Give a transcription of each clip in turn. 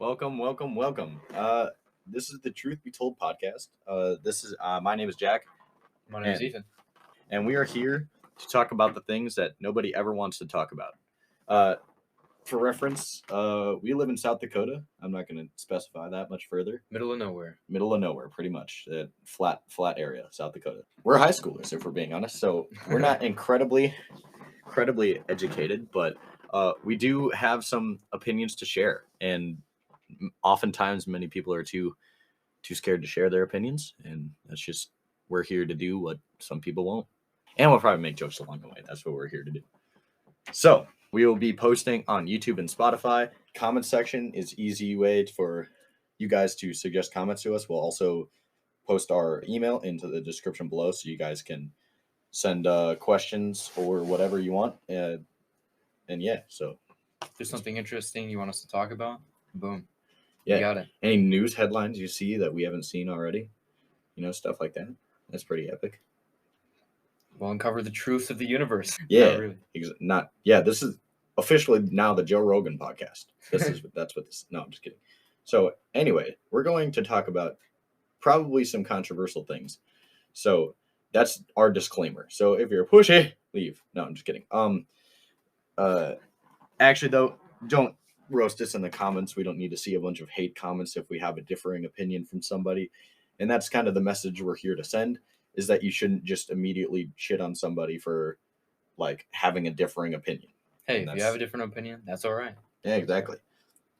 Welcome, welcome, welcome. This is the Truth Be Told podcast. This is my name is Jack, My name is And- Ethan. and we are here to talk about the things that nobody ever wants to talk about. For reference, we live in South Dakota. I'm not going to specify that much further. Middle of nowhere. Middle of nowhere, pretty much. Flat area, South Dakota. We're high schoolers, if we're being honest. So we're not incredibly educated, but we do have some opinions to share, and oftentimes many people are too scared to share their opinions, and that's just we're here to do what some people won't, and we'll probably make jokes along the way. That's what we're here to do. So we will be posting on YouTube and Spotify. Comment section is easy way for you guys to suggest comments to us. We'll also post our email into the description below, so you guys can send questions or whatever you want. And yeah, so If there's something interesting you want us to talk about, boom. yeah, You got it. any news headlines you see that we haven't seen already, stuff like that. That's pretty epic. We'll uncover the truth of the universe. Yeah, Not really. This is officially now the Joe Rogan podcast. That's what this. No, I'm just kidding. So anyway, we're going to talk about probably some controversial things. So that's our disclaimer. So if you're pushy, leave. No, I'm just kidding. Actually though, don't roast us in the comments. We don't need to see a bunch of hate comments if we have a differing opinion from somebody. And that's kind of the message we're here to send, is that you shouldn't just immediately shit on somebody for like having a differing opinion. Hey, if you have a different opinion, that's all right. Yeah, exactly.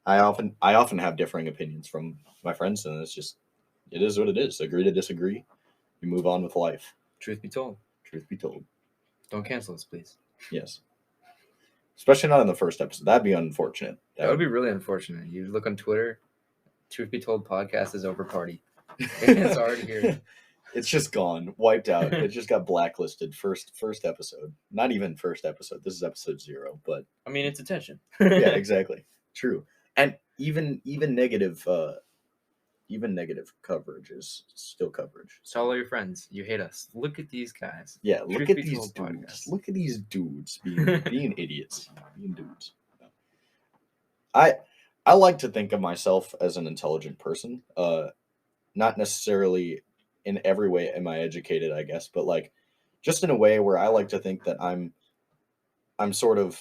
I often have differing opinions from my friends, and it is what it is. Agree to disagree. You move on with life. Truth be told. Truth be told. Don't cancel us, please. Yes. Especially not in the first episode. That'd be unfortunate. That would be really unfortunate. You look on Twitter, Truth Be Told podcast is over party. It's already here. It's just gone, wiped out. It just got blacklisted. First episode. Not even first episode. This is episode 0. But I mean, it's attention. yeah, exactly. True. And even negative coverage is still coverage. Tell all your friends you hate us. Look at these guys. Yeah, look Truth at Be these Told dudes. podcast. Look at these dudes being idiots, being dudes. I like to think of myself as an intelligent person. Not necessarily in every way am I educated, I guess, but like just in a way where I like to think that I'm sort of,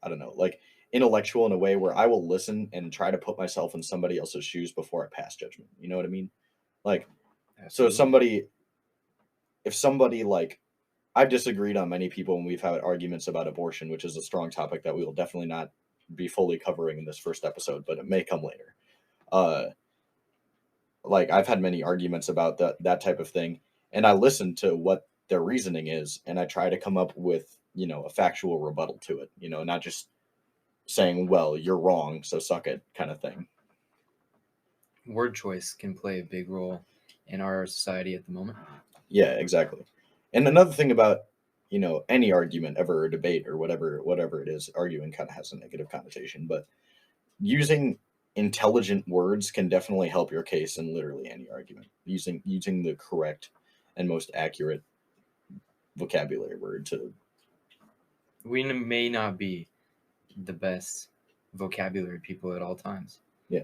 I don't know, like intellectual in a way where I will listen and try to put myself in somebody else's shoes before I pass judgment. You know what I mean? Like, so if somebody like, I've disagreed on many people when we've had arguments about abortion, which is a strong topic that we will definitely not be fully covering in this first episode, but it may come later. Like I've had many arguments about that type of thing, and I listen to what their reasoning is, and I try to come up with, a factual rebuttal to it, not just saying, well, you're wrong, so suck it kind of thing. Word choice can play a big role in our society at the moment. Yeah, exactly. And another thing about, any argument ever, or debate or whatever it is, arguing kind of has a negative connotation, but using intelligent words can definitely help your case in literally any argument. Using the correct and most accurate vocabulary word to. We may not be the best vocabulary people at all times. Yeah.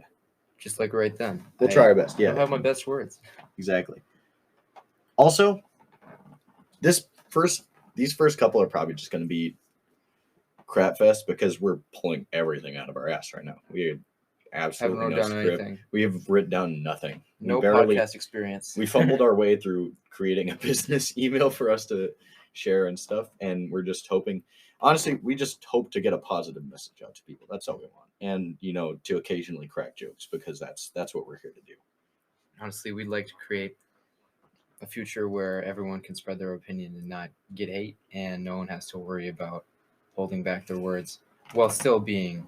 Just like right then. We'll try our best. Yeah. I have my best words. Exactly. Also, these first couple are probably just going to be crap fest because we're pulling everything out of our ass right now. We absolutely Haven't no wrote down script. anything. We have written down nothing. No podcast experience. We fumbled our way through creating a business email for us to share and stuff, and we're just hoping. Honestly, we just hope to get a positive message out to people. That's all we want, and to occasionally crack jokes because that's what we're here to do. Honestly, we'd like to create a future where everyone can spread their opinion and not get hate, and no one has to worry about holding back their words while still being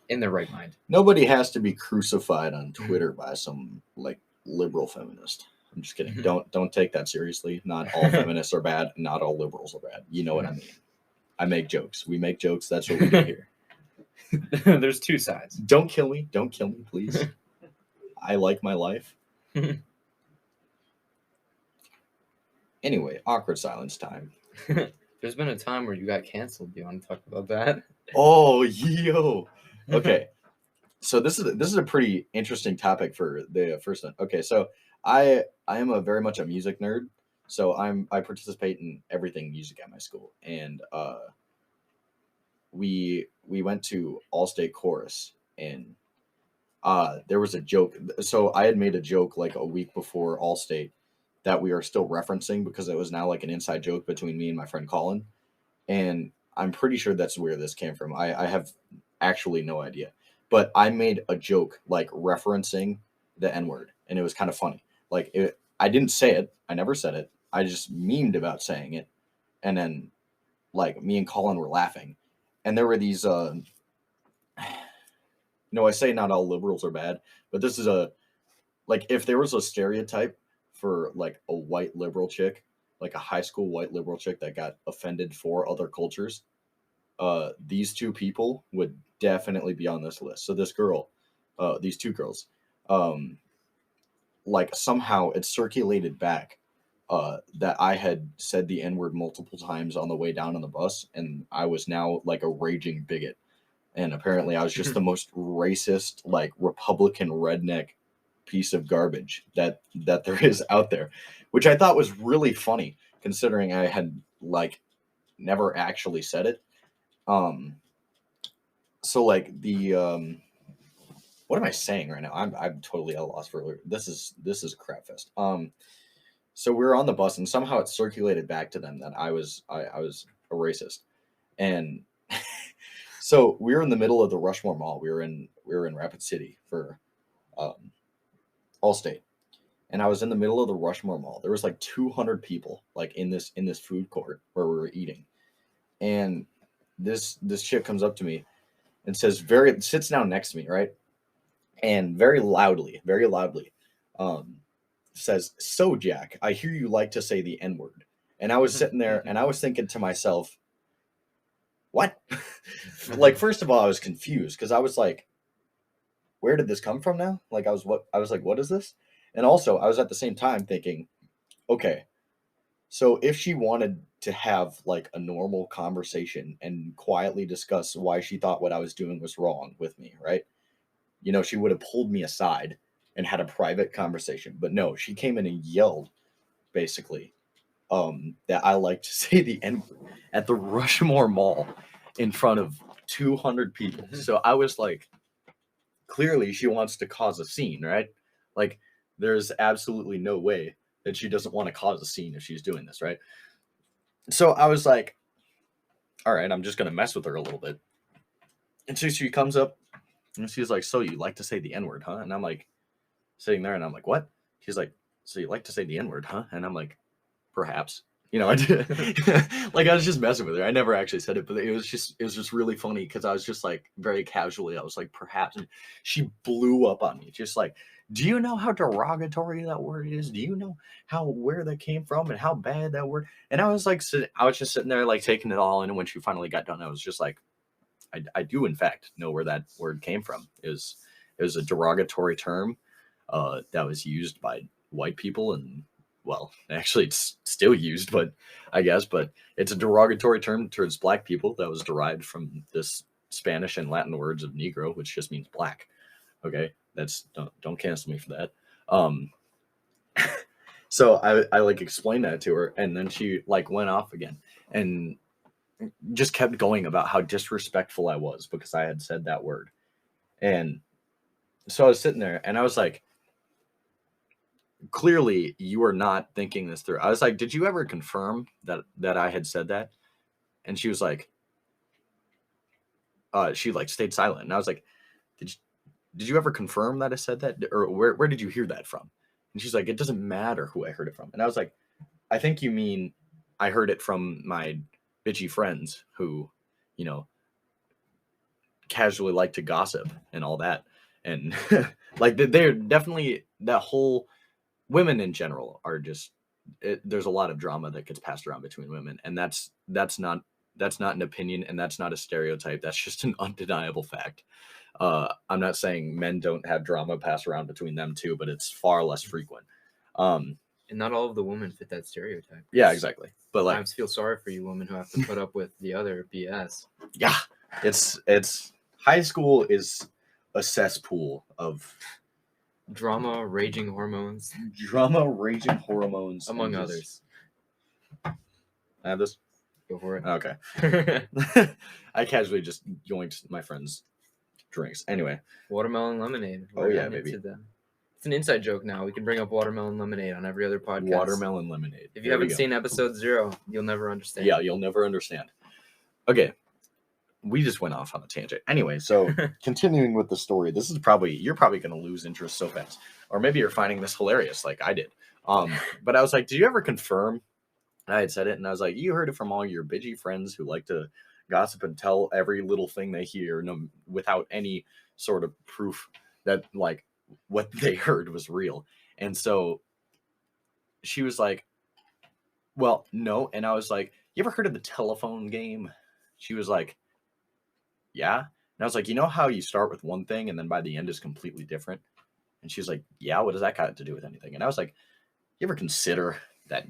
in their right mind. Nobody has to be crucified on Twitter by some like liberal feminist. I'm just kidding. Don't take that seriously. Not all feminists are bad. Not all liberals are bad. You know what I mean. I make jokes. We make jokes. That's what we do here. There's two sides. Don't kill me. Don't kill me, please. I like my life. Anyway, awkward silence time. There's been a time where you got canceled. Do you want to talk about that? Oh, yo. Okay. So this is a pretty interesting topic for the first one. Okay, so I am a very much a music nerd. So I participate in everything music at my school, and we went to All State Chorus, and there was a joke. So I had made a joke like a week before All State that we are still referencing because it was now like an inside joke between me and my friend Colin, and I'm pretty sure that's where this came from. I have actually no idea, but I made a joke like referencing the N word, and it was kind of funny. I didn't say it. I never said it. I just memed about saying it, and then like me and Colin were laughing, and there were these. I say not all liberals are bad, but this is a like if there was a stereotype for like a white liberal chick, like a high school white liberal chick that got offended for other cultures, these two people would definitely be on this list. So this girl, these two girls, um, like somehow it circulated back that I had said the N word multiple times on the way down on the bus, and I was now like a raging bigot. And apparently, I was just the most racist, like Republican redneck piece of garbage that there is out there, which I thought was really funny considering I had like never actually said it. Um, so like the what am I saying right now? I'm totally at a loss for this is a crap fest. So we were on the bus and somehow it circulated back to them that I was a racist, and so we were in the middle of the Rushmore Mall. We were in Rapid City for um, Allstate, and I was in the middle of the Rushmore Mall. There was like 200 people like in this food court where we were eating, and this chick comes up to me and says very sits down next to me, right, and very loudly, um, says, "So Jack, I hear you like to say the N word." And I was sitting there and I was thinking to myself, what? Like, first of all, I was confused because I was like, where did this come from now? Like, I was like, what is this? And also, I was at the same time thinking, okay, so if she wanted to have like a normal conversation and quietly discuss why she thought what I was doing was wrong with me, right? She would have pulled me aside and had a private conversation. But no, she came in and yelled basically that I like to say the N word at the Rushmore Mall in front of 200 people. So I was like, clearly she wants to cause a scene, right? Like, there's absolutely no way that she doesn't want to cause a scene if she's doing this, right? So I was like, all right, I'm just going to mess with her a little bit. And so she comes up and she's like, so you like to say the N word, huh? And I'm like, sitting there and I'm like, what? She's like, so you like to say the N word, huh? And I'm like, perhaps. I did. Like, I was just messing with her. I never actually said it, but it was just really funny because I was just like very casually. I was like, perhaps. And she blew up on me, just like, do you know how derogatory that word is? Do you know where that came from and how bad that word? And I was like, I was just sitting there like taking it all in. And when she finally got done, I was just like, I do in fact know where that word came from. It was a derogatory term that was used by white people, and well, actually it's still used, but it's a derogatory term towards black people that was derived from this Spanish and Latin words of negro, which just means black. Okay, that's don't cancel me for that. So I like explained that to her, and then she like went off again and just kept going about how disrespectful I was because I had said that word. And so I was sitting there and I was like, clearly you are not thinking this through. I was like, did you ever confirm that I had said that? And she was like, she like stayed silent. And I was like, did you ever confirm that I said that? Or where did you hear that from? And she's like, it doesn't matter who I heard it from. And I was like, I think you mean I heard it from my bitchy friends who, you know, casually like to gossip and all that. And like they're definitely that whole women in general are just there's a lot of drama that gets passed around between women, and that's not an opinion, and that's not a stereotype. That's just an undeniable fact. I'm not saying men don't have drama passed around between them too, but it's far less frequent. And not all of the women fit that stereotype. Yeah, exactly. But like, I feel sorry for you women who have to put up with the other BS. Yeah, it's high school is a cesspool of drama, raging hormones, and among just- others. I have this. Go for it. Okay. I casually just yoinked my friend's drinks. Anyway. Watermelon lemonade. Oh, yeah, baby. It's an inside joke now. We can bring up watermelon lemonade on every other podcast. Watermelon lemonade. If you haven't seen episode 0, you'll never understand. Yeah, you'll never understand. Okay. We just went off on a tangent. Anyway, so continuing with the story, you're probably going to lose interest so fast. Or maybe you're finding this hilarious like I did. But I was like, did you ever confirm? I had said it, and I was like, you heard it from all your bitchy friends who like to gossip and tell every little thing they hear without any sort of proof that like what they heard was real. And so she was like, well, no. And I was like, you ever heard of the telephone game? She was like, yeah. And I was like, you know how you start with one thing and then by the end is completely different? And she was like, yeah, what does that got to do with anything? And I was like, you ever consider that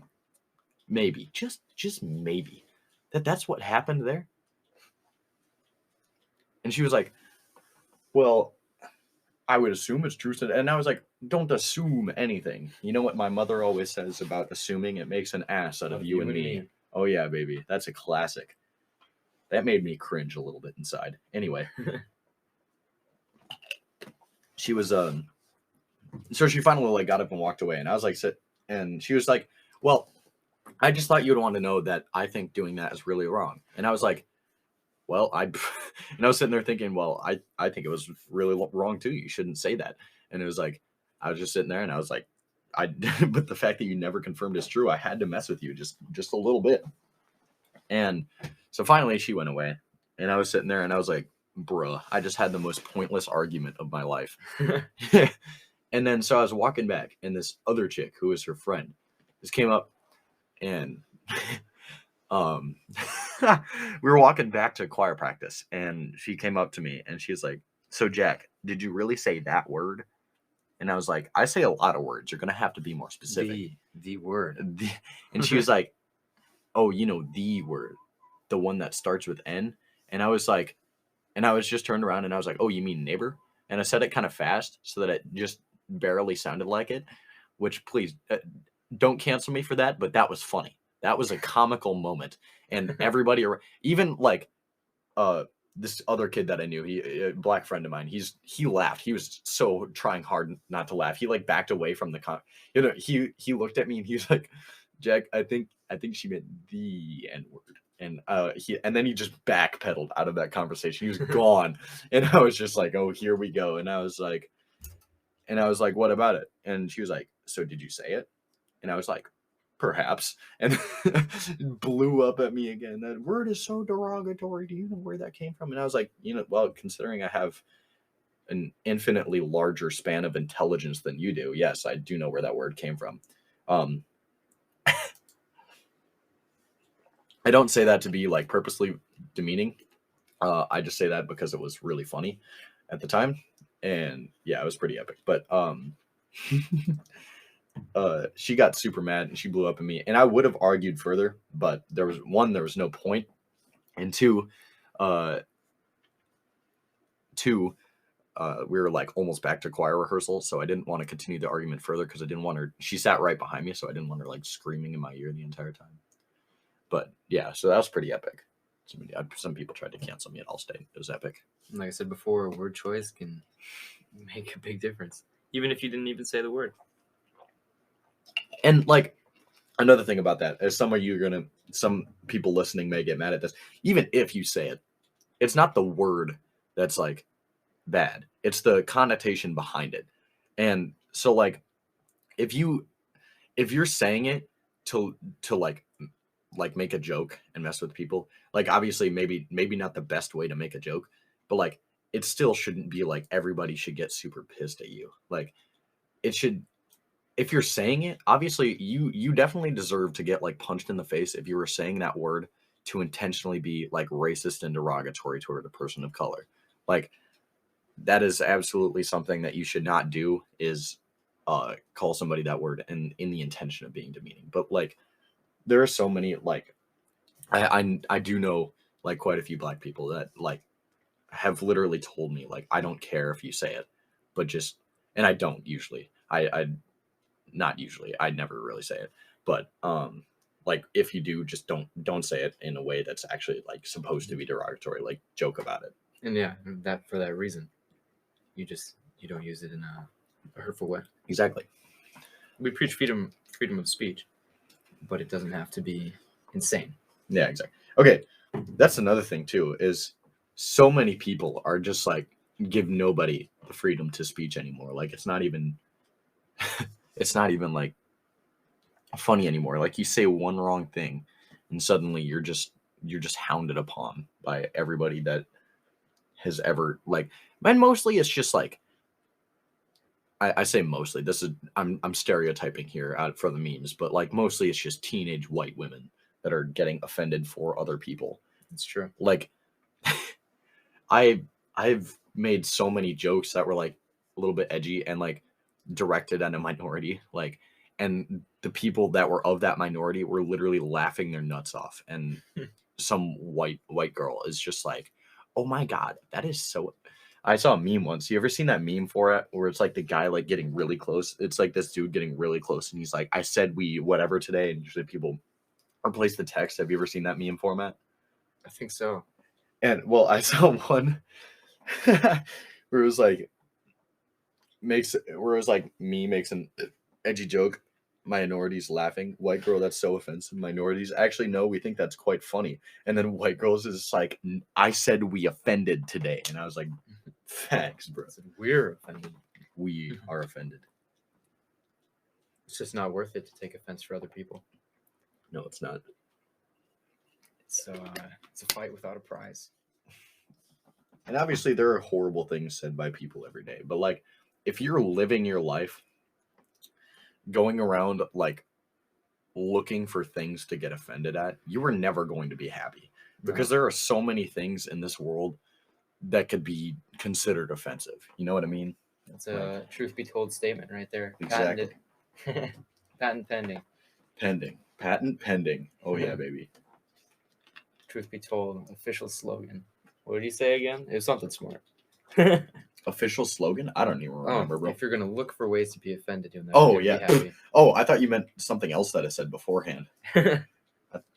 maybe, just maybe, that's what happened there? And she was like, well, I would assume it's true. And I was like, don't assume anything. You know what my mother always says about assuming? It makes an ass out of you and me. Oh, yeah, baby. That's a classic. That made me cringe a little bit inside. Anyway. She was, so she finally like got up and walked away. And I was like, sit. And she was like, well, I just thought you'd want to know that I think doing that is really wrong. And I was like, well, and I was sitting there thinking, well, I think it was really wrong too. You shouldn't say that. And it was like, I was just sitting there and I was like, but the fact that you never confirmed is true, I had to mess with you just a little bit. And so finally she went away and I was sitting there and I was like, bruh, I just had the most pointless argument of my life. And then, so I was walking back and this other chick who was her friend just came up and, we were walking back to choir practice and she came up to me and she's like, so Jack, did you really say that word? And I was like, I say a lot of words. You're going to have to be more specific. The word. And she was like, oh, you know, the word, the one that starts with N. And I was like, and I was just turned around and I was like, oh, you mean neighbor? And I said it kind of fast so that it just barely sounded like it, which please don't cancel me for that. But that was funny. That was a comical moment. And everybody, even like this other kid that I knew, a black friend of mine, he laughed. He was so trying hard not to laugh. He like backed away from the he looked at me and he was like, Jack, I think she meant the N-word. And then he just backpedaled out of that conversation. He was gone. And I was just like, oh, here we go. And I was like, what about it? And she was like, so did you say it? And I was like, perhaps. And blew up at me again. That word is so derogatory. Do you know where that came from? And I was like, well, considering I have an infinitely larger span of intelligence than you do, yes, I do know where that word came from. I don't say that to be like purposely demeaning. I just say that because it was really funny at the time. And yeah, it was pretty epic. But she got super mad and she blew up at me. And I would have argued further, but there was no point. And two, we were like almost back to choir rehearsal. So I didn't want to continue the argument further because I didn't want her. She sat right behind me. So I didn't want her like screaming in my ear the entire time. But yeah, so that was pretty epic. Some people tried to cancel me at Allstate. It was epic. Like I said before, word choice can make a big difference, even if you didn't even say the word. And like another thing about that is some people listening may get mad at this. Even if you say it, it's not the word that's like bad. It's the connotation behind it. And so like if you're saying it to like make a joke and mess with people, like obviously maybe not the best way to make a joke, but like it still shouldn't be like everybody should get super pissed at you. Like it should, if you're saying it, obviously you definitely deserve to get like punched in the face if you were saying that word to intentionally be like racist and derogatory toward a person of color. Like that is absolutely something that you should not do, is call somebody that word in the intention of being demeaning. But like there are so many, like I do know like quite a few black people that like have literally told me like, I don't care if you say it, but just, and I don't usually. I not usually. I never really say it, but like if you do, just don't say it in a way that's actually like supposed to be derogatory. Like joke about it. And yeah, that for that reason, you don't use it in a hurtful way. Exactly. We preach freedom of speech, but it doesn't have to be insane. Yeah, exactly. Okay, that's another thing too. Is so many people are just like give nobody the freedom to speech anymore. Like it's not even it's not even like funny anymore. Like you say one wrong thing and suddenly you're just hounded upon by everybody that has ever like, and mostly it's just like I say mostly, this is I'm stereotyping here out for the memes, but like mostly it's just teenage white women that are getting offended for other people. It's true. Like I've made so many jokes that were like a little bit edgy and like directed at a minority, like, and the people that were of that minority were literally laughing their nuts off, and some white girl is just like, oh my god, that is so. I saw a meme once. You ever seen that meme for it where it's like the guy like getting really close? It's like this dude getting really close and he's like, I said we whatever today, and usually people replace the text. Have you ever seen that meme format? I think so. And well, I saw one where it was like me makes an edgy joke, minorities laughing, white girl, that's so offensive, minorities actually no, we think that's quite funny, and then white girls is like, I said we offended today, and I was like, thanks bro, We're offended. we are offended. It's just not worth it to take offense for other people. No, it's not. It's a fight without a prize. And obviously there are horrible things said by people every day, but like if you're living your life going around like looking for things to get offended at, you are never going to be happy, because there are so many things in this world that could be considered offensive. You know what I mean? That's a truth be told statement right there. Exactly. Patented. Patent pending. Patent pending. Oh yeah, baby. Truth be told, official slogan. What did he say again? It was something smart. Official slogan? I don't even remember, bro. If you're gonna look for ways to be offended, you'll never Oh be yeah. happy. Oh, I thought you meant something else that I said beforehand. I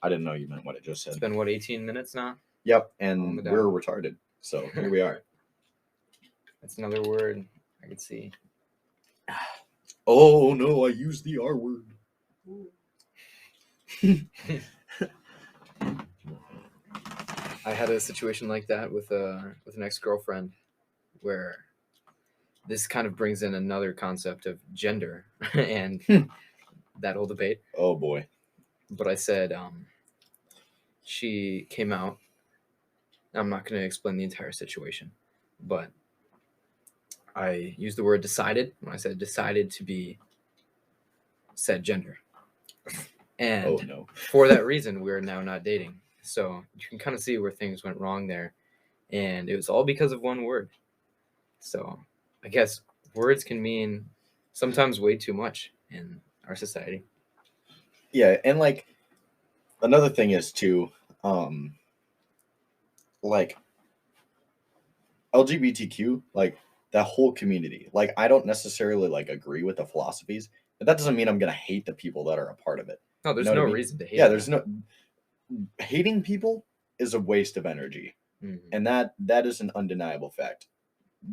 didn't know you meant what I just said. It's been what, 18 minutes now? Yep, and we're retarded. So here we are. That's another word I could see. Oh no, I used the R word. I had a situation like that with an ex-girlfriend, where this kind of brings in another concept of gender and that whole debate. Oh boy. But I said, she came out. I'm not going to explain the entire situation, but I used the word decided when I said decided to be said gender. And for that reason, we're now not dating. So you can kind of see where things went wrong there. And it was all because of one word. So I guess words can mean sometimes way too much in our society. Yeah, and like another thing is too, like LGBTQ, like that whole community. Like I don't necessarily like agree with the philosophies, but that doesn't mean I'm gonna hate the people that are a part of it. No, there's You know no what I mean? reason to hate. Yeah, there's no hating people is a waste of energy. Mm-hmm. And that is an undeniable fact.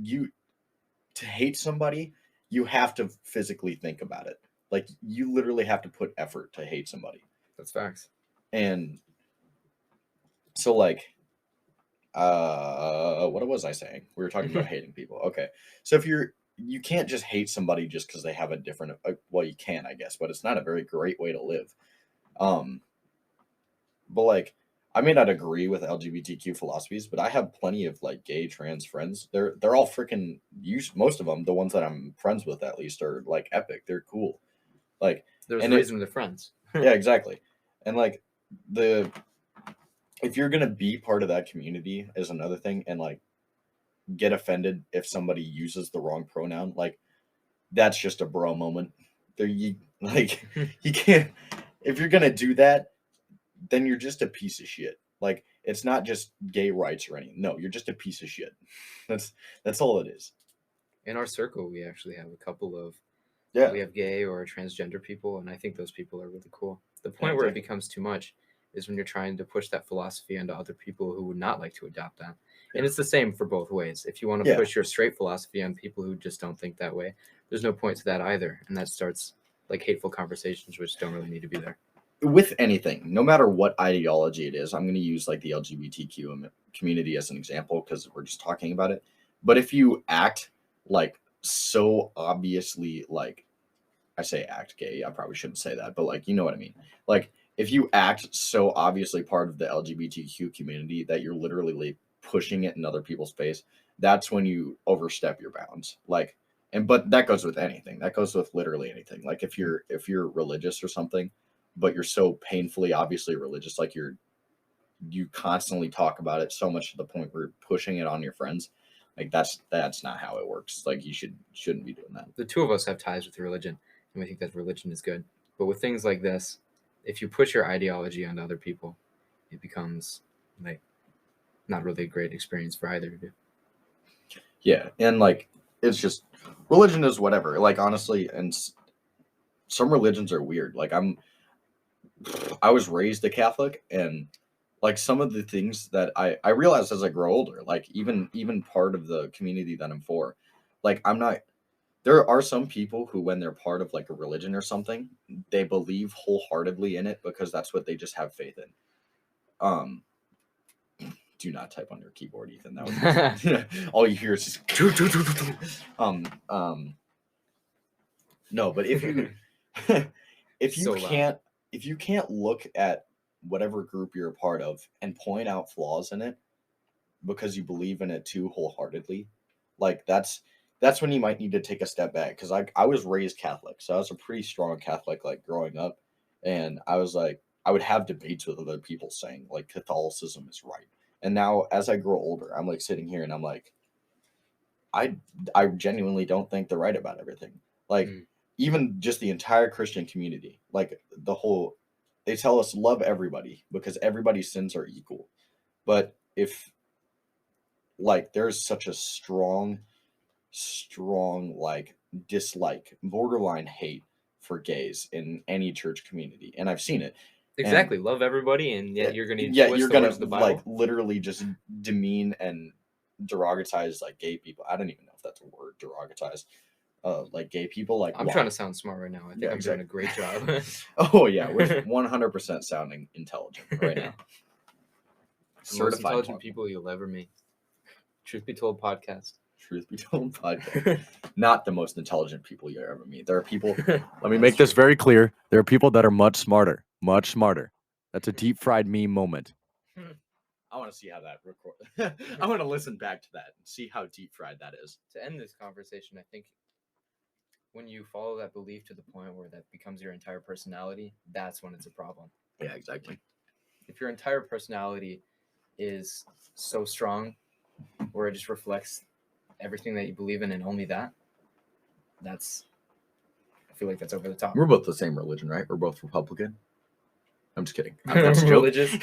To hate somebody, you have to physically think about it. Like you literally have to put effort to hate somebody. That's facts. And so like what was I saying? We were talking about hating people. Okay. So if you can't just hate somebody just because they have a different well, you can, I guess, but it's not a very great way to live. But like I may not agree with LGBTQ philosophies, but I have plenty of like gay trans friends. They're all freaking most of them, the ones that I'm friends with at least, are like epic. They're cool. Like there's a reason they're friends. Yeah, exactly. And like if you're gonna be part of that community is another thing, and like get offended if somebody uses the wrong pronoun, like that's just a bro moment. You can't, if you're gonna do that, then you're just a piece of shit. Like it's not just gay rights or anything. No, you're just a piece of shit. That's all it is. In our circle, we actually have a couple of Yeah. we have gay or transgender people, and I think those people are really cool. The Yeah, point where it exactly. becomes too much is when you're trying to push that philosophy onto other people who would not like to adopt that. And Yeah. it's the same for both ways. If you want to Yeah. push your straight philosophy on people who just don't think that way, there's no point to that either, and that starts like hateful conversations which don't really need to be there. With anything, no matter what ideology it is, I'm going to use like the LGBTQ community as an example because we're just talking about it. But if you act like so obviously, like I say act gay, I probably shouldn't say that, but like, you know what I mean? Like, if you act so obviously part of the LGBTQ community that you're literally like pushing it in other people's face, that's when you overstep your bounds. Like, but that goes with anything. That goes with literally anything. Like if you're religious or something, but you're so painfully obviously religious, like you constantly talk about it so much to the point where you're pushing it on your friends. Like that's not how it works. Like you shouldn't be doing that. The two of us have ties with religion, and we think that religion is good. But with things like this, if you push your ideology onto other people, it becomes like not really a great experience for either of you. Yeah, and like it's just religion is whatever. Like honestly, and some religions are weird. Like I was raised a Catholic, and like some of the things that I realized as I grow older, like even part of the community that I'm for, like I'm not. There are some people who, when they're part of like a religion or something, they believe wholeheartedly in it because that's what they just have faith in. Um, do not type on your keyboard, Ethan. That would all you hear is just no, but if you if you So loud. can't look at whatever group you're a part of and point out flaws in it because you believe in it too wholeheartedly, like that's when you might need to take a step back. Because I was raised Catholic, so I was a pretty strong Catholic like growing up, and I was like I would have debates with other people saying like Catholicism is right. And now as I grow older, I'm like sitting here and I'm like I I genuinely don't think they're right about everything. Like Mm. even just the entire Christian community, like the whole they tell us love everybody because everybody's sins are equal. But if like there's such a strong like dislike, borderline hate for gays in any church community, and I've seen it. Exactly. Love everybody, and yet you're going to Yeah, twist you're the gonna words of the like Bible. literally just demean and derogatize like gay people. I don't even know if that's a word, derogatize. Like gay people, like I'm why? trying to sound smart right now. I think Yeah, I'm doing a exactly. great job. Oh yeah, we're 100% sounding intelligent right now. The most Certified intelligent talk. people you'll ever meet. Truth be told, podcast. Truth be told, podcast. Not the most intelligent people you ever meet. There are people. Let me make this very clear. There are people that are much smarter. Much smarter. That's a deep fried meme moment. I want to see how that record. I want to listen back to that and see how deep fried that is. To end this conversation, I think when you follow that belief to the point where that becomes your entire personality, that's when it's a problem. Yeah, exactly. If your entire personality is so strong where it just reflects everything that you believe in and only that, that's I feel like that's over the top. We're both the same religion, right? We're both Republican. I'm just kidding. That's a joke. Religious.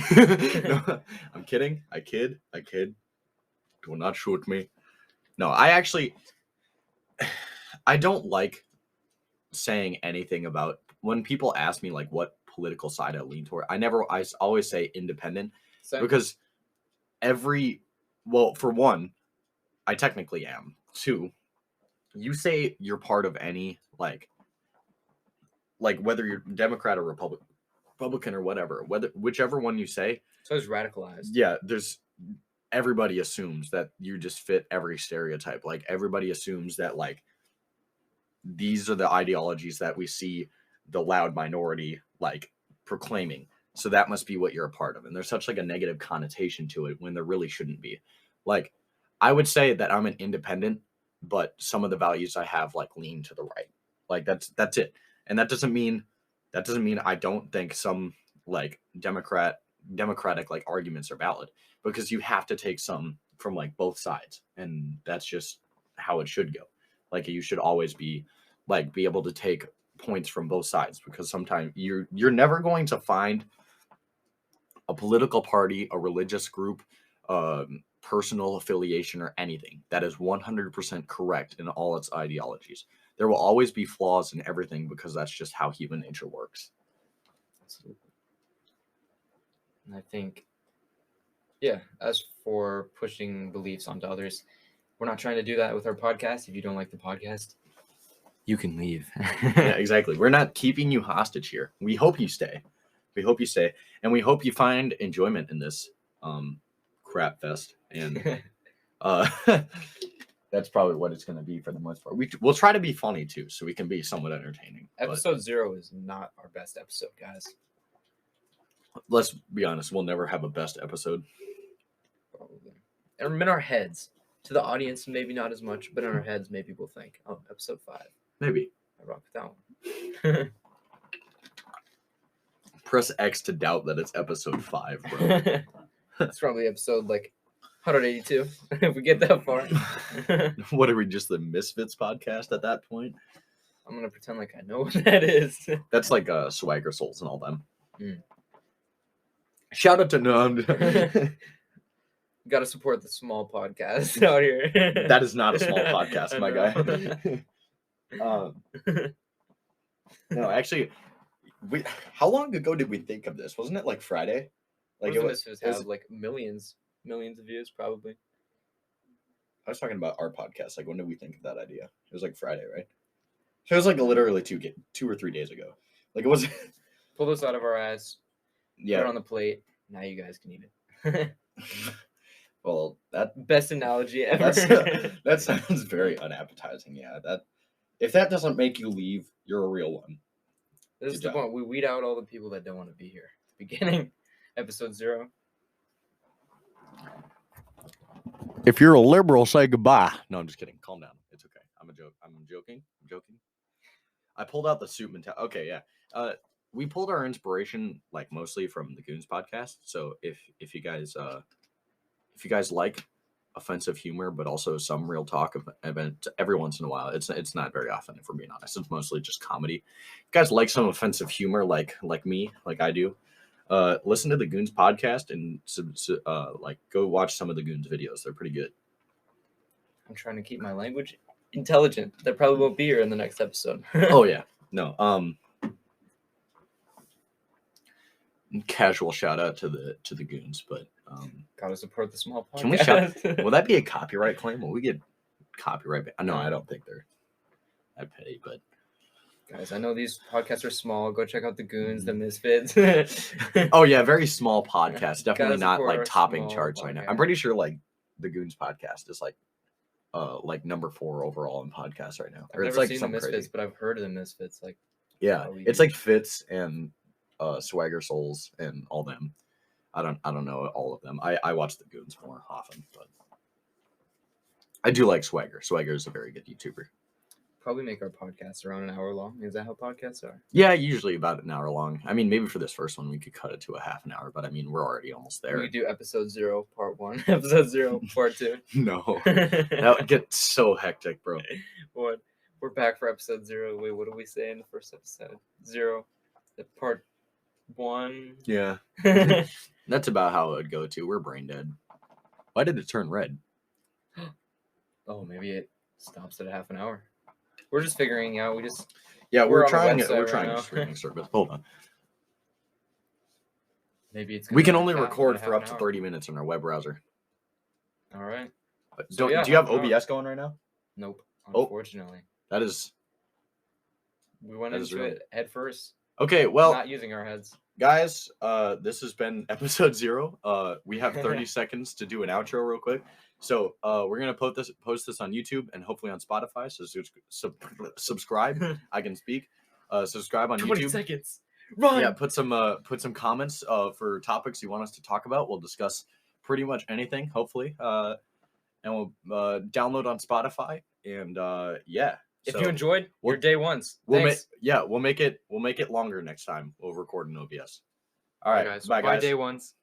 No, I'm kidding. I kid. Do not shoot me. No, I don't like saying anything about when people ask me like what political side I lean toward. I always say independent because for one, I technically am. Two, you say you're part of any like whether you're Democrat or Republican or whatever, whichever one you say. So it's radicalized. Yeah, everybody assumes that you just fit every stereotype. Like everybody assumes that like these are the ideologies that we see the loud minority like proclaiming. So that must be what you're a part of. And there's such like a negative connotation to it when there really shouldn't be. Like I would say that I'm an independent, but some of the values I have like lean to the right. Like that's it. And that doesn't mean I don't think some like democratic like arguments are valid, because you have to take some from like both sides, and that's just how it should go. Like you should always be able to take points from both sides, because sometimes you're never going to find a political party, a religious group, personal affiliation, or anything. That is 100% correct in all its ideologies. There will always be flaws in everything because that's just how human nature works. Absolutely. And I think, yeah, as for pushing beliefs onto others, we're not trying to do that with our podcast. If you don't like the podcast, you can leave. Yeah, exactly. We're not keeping you hostage here. We hope you stay. We hope you stay. And we hope you find enjoyment in this crap fest. And that's probably what it's going to be for the most part. We'll try to be funny too, so we can be somewhat entertaining. Episode 0 is not our best episode, guys. Let's be honest. We'll never have a best episode. Probably. And in our heads, to the audience, maybe not as much, but in our heads, maybe we'll think, oh, episode 5. Maybe. I rock with that one. Press X to doubt that it's episode 5, bro. It's probably episode like 182 if we get that far. What are we, just the Misfits podcast at that point? I'm gonna pretend like I know what that is. That's like Swagger Souls and all them. Shout out to Got to support the small podcast out here. That is not a small podcast, my guy. No, actually, how long ago did we think of this? Wasn't it like Friday? Like it was have like millions of views probably. I was talking about our podcast. Like, when did we think of that idea? It was like Friday, right? So it was like literally 2 or 3 days ago. Like, it was. Pull this out of our ass. Yeah. Put it on the plate. Now you guys can eat it. Well, that best analogy ever. That sounds very unappetizing. Yeah, that if that doesn't make you leave, you're a real one. This is the point. We weed out all the people that don't want to be here. Beginning, episode 0. If you're a liberal, say goodbye. No, I'm just kidding. Calm down. It's okay. I'm joking. I pulled out the suit mentality. Okay, yeah. We pulled our inspiration like mostly from the Goons podcast. So if you guys like offensive humor, but also some real talk event every once in a while, it's not very often, if we're being honest. It's mostly just comedy. If you guys like some offensive humor, like me, like I do, listen to the Goons podcast and like go watch some of the Goons videos. They're pretty good. I'm trying to keep my language intelligent. That probably won't be here in the next episode. Oh yeah, no. Casual shout out to the Goons, but gotta support the small podcast. Can we shout? Will that be a copyright claim? Will we get copyright? No, I don't think they're that petty, but. Guys, I know these podcasts are small. Go check out the Goons, the Misfits. Oh yeah, very small podcast. Definitely not like topping charts podcast right now. I'm pretty sure like the Goons podcast is like number 4 overall in podcasts right now. I've never seen the Misfits, but I've heard of the Misfits. Like, yeah, it's like Fitz and Swagger Souls and all them. I don't know all of them. I watch the Goons more often, but I do like Swagger. Swagger is a very good YouTuber. Probably make our podcast around an hour long. Is that how podcasts are? Yeah, usually about an hour long. I mean, maybe for this first one we could cut it to a half an hour, but I mean, we're already almost there. We could do episode 0 part 1, episode 0 part 2. No, that would get so hectic, bro. What? We're back for episode 0. Wait, what did we say in the first episode? 0, the part 1. Yeah, that's about how it would go too. We're brain dead. Why did it turn red? Oh, maybe it stops at a half an hour. We're just figuring out. We're trying right a streaming service. Hold on. Maybe it's. We can only record for up to 30 minutes in our web browser. All right. Do you have OBS going right now? Nope. Unfortunately. That is. We went into it head first. Okay, well. Not using our heads. Guys, this has been episode 0. We have 30 seconds to do an outro real quick. So we're gonna post this on YouTube and hopefully on Spotify. So subscribe. I can speak. Subscribe on 20 YouTube. seconds. Run. Yeah, put some comments for topics you want us to talk about. We'll discuss pretty much anything, hopefully. And we'll download on Spotify. And yeah. If you enjoyed, your day ones. We'll make it longer next time. We'll record an OBS. All right, guys. Bye, guys. Day ones.